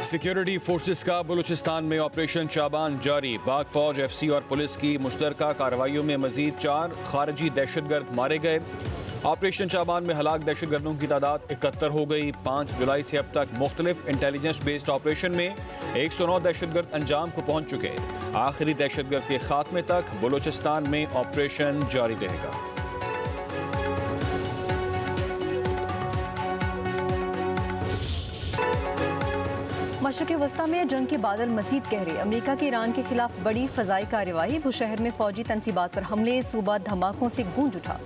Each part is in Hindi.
सिक्योरिटी फोर्सेस का बलूचिस्तान में ऑपरेशन चाबान जारी। पाक फौज, एफसी और पुलिस की मुश्तरका कार्रवाइयों में मजीद 4 खारजी दहशतगर्द मारे गए। ऑपरेशन चाबान में हलाक दहशतगर्दों की तादाद 71 हो गई। 5 जुलाई से अब तक मुख्तलिफ इंटेलिजेंस बेस्ड ऑपरेशन में 109 दहशतगर्द अंजाम को पहुंच चुके। आखिरी दहशतगर्द के खात्मे तक बलूचिस्तान में ऑपरेशन जारी रहेगा। मशरक़ वस्ता में जंग के बादल मज़ीद गहरे। अमेरिका के ईरान के खिलाफ बड़ी फ़ज़ाई कार्रवाई। बुशहर में फ़ौजी तनसीबात पर हमले, सूबा धमाकों से गूंज उठा।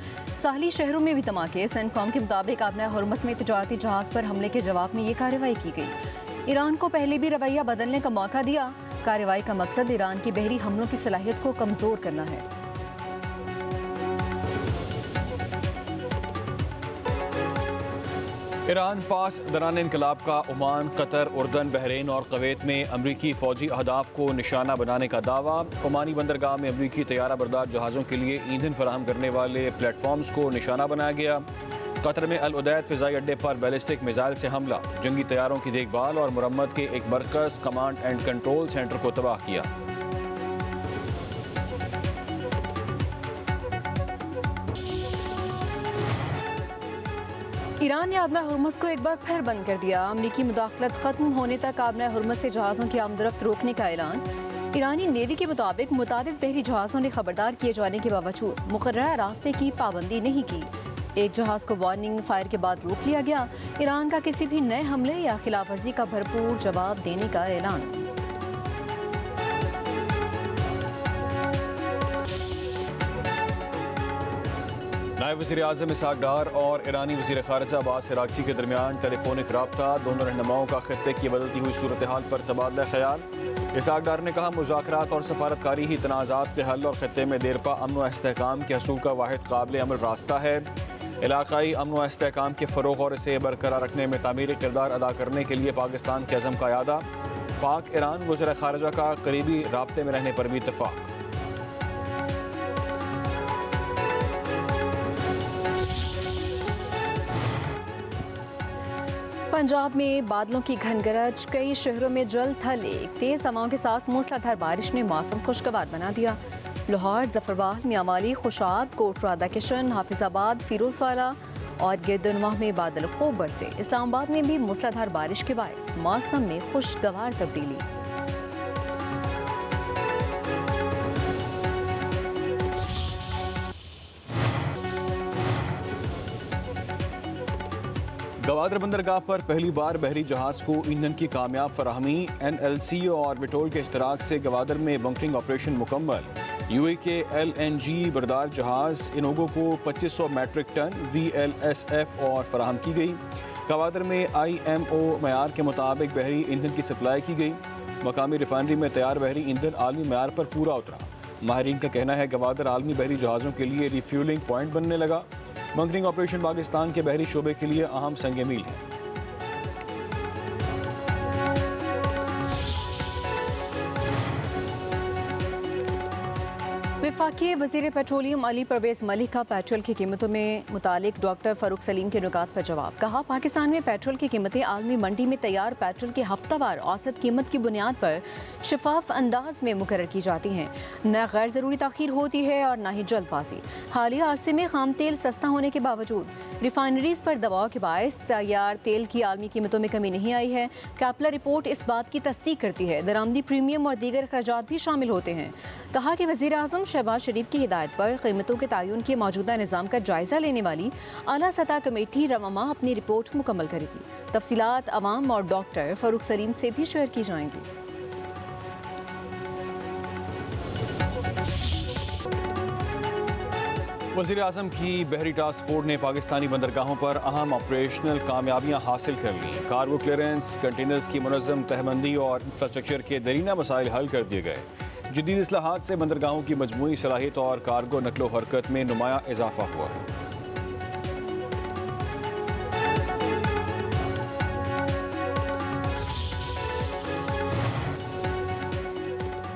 साहली शहरों में भी धमाके। सेंटकॉम के मुताबिक आबना हुर्मुज़ में तजारती जहाज़ पर हमले के जवाब में ये कार्रवाई की गई। ईरान को पहले भी रवैया बदलने का मौका दिया। कार्रवाई का मकसद ईरान की बहरी हमलों की सलाहियत को कमज़ोर करना है। ईरान पास दौरान इनकलाब का ओमान, कतर, उर्दन, बहरीन और कुवैत में अमरीकी फ़ौजी अहदाफ को निशाना बनाने का दावा। ओमानी बंदरगाह में अमरीकी तैयारा बरदार जहाज़ों के लिए ईंधन फराहम करने वाले प्लेटफॉर्म्स को निशाना बनाया गया। कतर में अल उदैद फ़िज़ाई अड्डे पर बैलिस्टिक मिसाइल से हमला। जंगी तैयारों की देखभाल और मुरम्मत के एक मरकज़, कमांड एंड कंट्रोल सेंटर को तबाह किया। ईरान ने आबना हुर्मुज़ को एक बार फिर बंद कर दिया। अमरीकी मुदाखलत खत्म होने तक आबना हुर्मुज़ से जहाज़ों की आमदरफ्त रोकने का ऐलान। ईरानी नेवी के मुताबिक मुतादिद बहरी जहाज़ों ने खबरदार किए जाने के बावजूद मुकर्ररा रास्ते की पाबंदी नहीं की। एक जहाज़ को वार्निंग फायर के बाद रोक लिया गया। ईरान का किसी भी नए हमले या खिलाफ वर्जी का भरपूर जवाब देने का ऐलान। नायब वज़ीर आज़म इसहाक डार और ईरानी वज़ीर ख़ारिजा अब्बास अराग़ची के दरमियान टेलीफोनिक रब्ता। दोनों रहनुमाओं का खित्ते की बदलती हुई सूरत हाल पर तबादला ख्याल। इसहाक डार ने कहा, मुज़ाकरात और सफारतकारी ही तनाज़ात के हल और खित्ते में देरपा अमन व इस्तेहकाम के हसूल का वाहिद काबिल अमल रास्ता है। इलाक़ाई अमन व इस्तेहकाम के फ़रोग़ और इसे बरकरार रखने में तामीरी किरदार अदा करने के लिए पाकिस्तान के अज़म का यादा। पाक ईरान वज़ीर ख़ारिजा का करीबी राब्ते में रहने पर भी इत्तफ़ाक़। पंजाब में बादलों की घनगरज। कई शहरों में जल थल। एक तेज हवाओं के साथ मूसलाधार बारिश ने मौसम खुशगवार बना दिया। लाहौर, जफरवाल, मियांवाली, खुशाब, कोटरादा, किशन, हाफिजाबाद, फिरोजवाला और गिरदनवाह में बादल खूब बरसे। इस्लामाबाद में भी मूसलाधार बारिश के बायस मौसम में खुशगवार तब्दीली। गवादर बंदरगाह पर पहली बार बहरी जहाज़ को ईंधन की कामयाब फराहमी। NLC और विटोल के इश्तराक से गवादर में बंकरिंग ऑपरेशन मुकम्मल। UAE के LNG बरदार जहाज़ इनोगो को 2500 मैट्रिक टन VLSF और फराहम की गई। गवादर में IMO मयार के मुताबिक बहरी ईंधन की सप्लाई की गई। मकामी रिफाइनरी में तैयार बहरी ईंधन आलमी मयार पर पूरा उतरा। माहिरीन का कहना है गवादर आलमी बहरी जहाज़ों के लिए रिफ्यूलिंग पॉइंट बनने लगा। बंकरिंग ऑपरेशन पाकिस्तान के बहरी शोबे के लिए अहम संग मील है। वफाकी वज़ीर पेट्रोलियम अली परवेज़ मलिक का पेट्रोल की कीमतों में मुतालिक डॉक्टर फ़ारूक सलीम के नुकात पर जवाब। कहा, पाकिस्तान में पेट्रोल की कीमतें आलमी मंडी में तैयार पेट्रोल की हफ्तावार औसत कीमत की बुनियाद पर शफाफ अंदाज में मुकर्रर की जाती हैं। न गैर ज़रूरी ताख़ीर होती है और न ही जल्दबाजी। हालिया अरसे में खाम तेल सस्ता होने के बावजूद रिफाइनरीज पर दबाव के बायस तैयार तेल की आलमी कीमतों में कमी नहीं आई है। कैपला रिपोर्ट इस बात की तस्दीक करती है। दरामदी प्रीमियम और दीगर अखराजात भी शामिल होते हैं। कहा कि वज़ीर आज़म शहबाज शरीफ की हिदायत पर कीमतों के तयन के मौजूदा निज़ाम का जायजा लेने वाली आला सतह कमेटी रवामा अपनी रिपोर्ट मुकम्मल करेगी। तफसीलात अवाम और डॉक्टर फ़ारूक सलीम से भी शेयर की जाएंगी। वज़ीर आज़म की बहरी टास्क फोर्स ने पाकिस्तानी बंदरगाहों पर अहम ऑपरेशनल कामयाबियाँ हासिल कर ली। कार्गो क्लियरेंस, कंटेनर्स की मुनज़्ज़म तहबंदी और इंफ्रास्ट्रक्चर के दरीना मसाइल हल कर दिए गए। जदीद इस्लाहात से बंदरगाहों की मजमूई सलाहियत और कार्गो नकलो हरकत में नुमाया इजाफा हुआ है।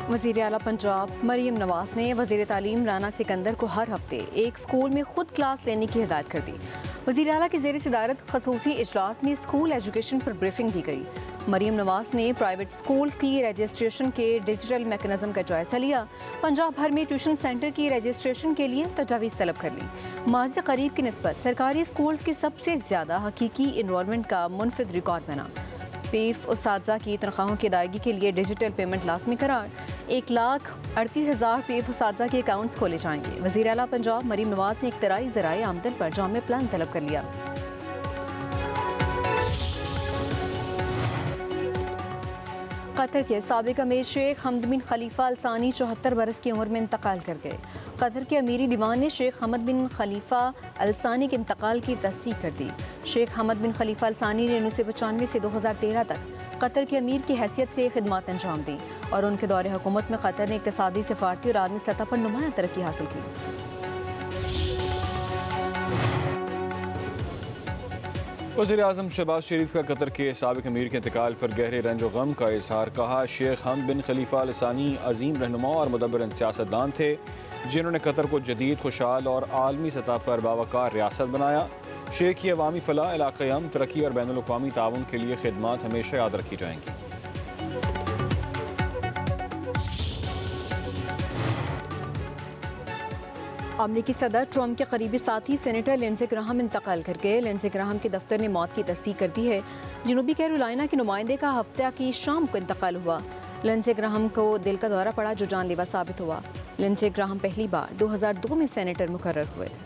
वज़ीर आला पंजाब मरीम नवाज़ ने वज़ीर तालीम राना सिकंदर को हर हफ्ते एक स्कूल में खुद क्लास लेने की हिदायत कर दी। वज़ीर आला की ज़ेर सदारत खसूसी इजलास में स्कूल एजुकेशन पर ब्रीफिंग दी गई। मरीम नवाज ने प्राइवेट स्कूल्स की रजिस्ट्रेशन के डिजिटल मैकेनिज्म का जायजा लिया। पंजाब भर में ट्यूशन सेंटर की रजिस्ट्रेशन के लिए तजावीज़ तलब कर ली। माज़ी करीब की निस्बत सरकारी स्कूल्स की सबसे ज़्यादा हकीकी इनरोलमेंट का मुनफिद रिकॉर्ड बना। पीफ उसातिज़ा की तनख्वाहों की अदायगी के लिए डिजिटल पेमेंट लाजमी करार। 1,38,000 पीफ उसातिज़ा के अकाउंट्स खोले जाएंगे। वज़ीर आला पंजाब मरीम नवाज ने इख्तियारी ज़राए आमदन पर जामे प्लान तलब कर लिया। कतर के साबिक अमीर शेख हमद बिन खलीफा अल सानी 74 बरस की उम्र में इंतकाल कर गए। कतर के अमीरी दीवान ने शेख हमद बिन खलीफा अल सानी के इंतकाल की तस्दीक कर दी। शेख हमद बिन खलीफा अल सानी ने 1995 से 2013 तक कतर के अमीर की हैसियत से खिदमत अंजाम दी और उनके दौरे हुकूमत में कतर ने इक़्तिसादी, सफारती और आलमी सतह पर नुमाया तरक्की हासिल की। वज़ीर आज़म शहबाज शरीफ का कतर के साबिक अमीर के इंतकाल पर गहरे रंज व गम का इजहार। कहा, शेख हमद बिन खलीफा अल सानी अजीम रहनुमा और मुदब्बिर सियासतदान थे जिन्होंने कतर को जदीद, खुशहाल और आलमी सतह पर बावकार रियासत बनाया। शेख की अवामी फलाह, इलाक़ाई अमन, तरक्की और बैनुल अक़वामी ताउन के लिए खिदमत हमेशा याद रखी जाएंगी। अमरीकी सदर ट्रंप के करीबी साथी सेनेटर लिंडसे ग्राहम इंतकाल कर गए। लिंडसे ग्राहम के दफ्तर ने मौत की तस्दीक कर दी है। जनूबी कैरोलिना के नुमाइंदे का हफ्ते की शाम को इंतकाल हुआ। लिंडसे ग्राहम को दिल का दौरा पड़ा जो जानलेवा साबित हुआ। लिंडसे ग्राहम पहली बार 2002 में सेनेटर मुकर्रर हुए थे।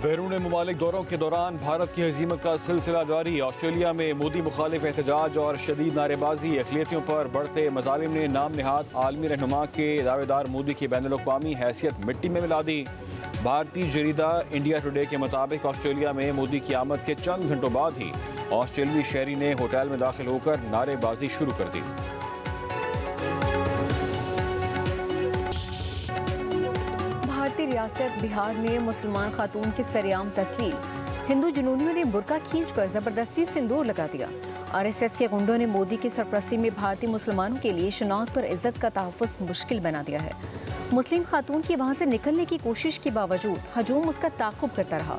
बैरून मुमालिक दौरों के दौरान भारत की हज़ीमत का सिलसिला जारी। ऑस्ट्रेलिया में मोदी मुखालिफ एहतजाज और शदीद नारेबाजी। अक़लियतियों पर बढ़ते मज़ालिम ने नाम निहाद आलमी रहनुमा के दावेदार मोदी की बैनुल अक़वामी हैसियत मिट्टी में मिला दी। भारतीय जरीदा इंडिया टुडे के मुताबिक ऑस्ट्रेलिया में मोदी की आमद के चंद घंटों बाद ही ऑस्ट्रेलियाई शहरी ने होटल में दाखिल होकर नारेबाजी शुरू कर दी। भारतीय रियासत बिहार में मुसलमान खातून की सरेआम तस्लील। हिंदू जुनूनियों ने बुर्का खींचकर जबरदस्ती सिंदूर लगा दिया। आरएसएस के गुंडों ने मोदी की सरपरस्ती में भारतीय मुसलमानों के लिए शनाख्त और इज्जत का तहफ़्फ़ुज़ मुश्किल बना दिया है। मुस्लिम खातून की वहाँ से निकलने की कोशिश के बावजूद हजूम उसका ताक़ुब करता रहा।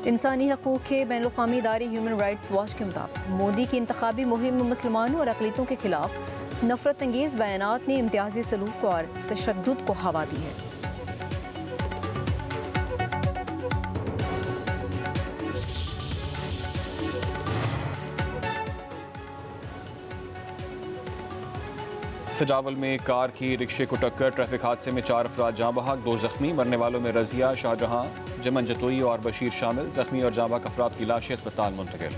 इंसानी हकूक़ के बैनुल-अक़वामी इदारे ह्यूमन राइट्स वॉच के मुताबिक मोदी की इंतखाबी मुहिम में मुसलमानों और अक़लियतों के खिलाफ नफरत अंगेज़ बयानात ने इम्तियाज़ी सलूक और तशद्दुद को हवा दी है। सजावल में कार की रिक्शे को टक्कर। ट्रैफिक हादसे में 4 अफराद जाँ बहक, 2 जख्मी। मरने वालों में रजिया, शाहजहां, जमन जतोई और बशीर शामिल। जख्मी और जाँ बहक अफराद की लाशें अस्पताल मुंतकिल।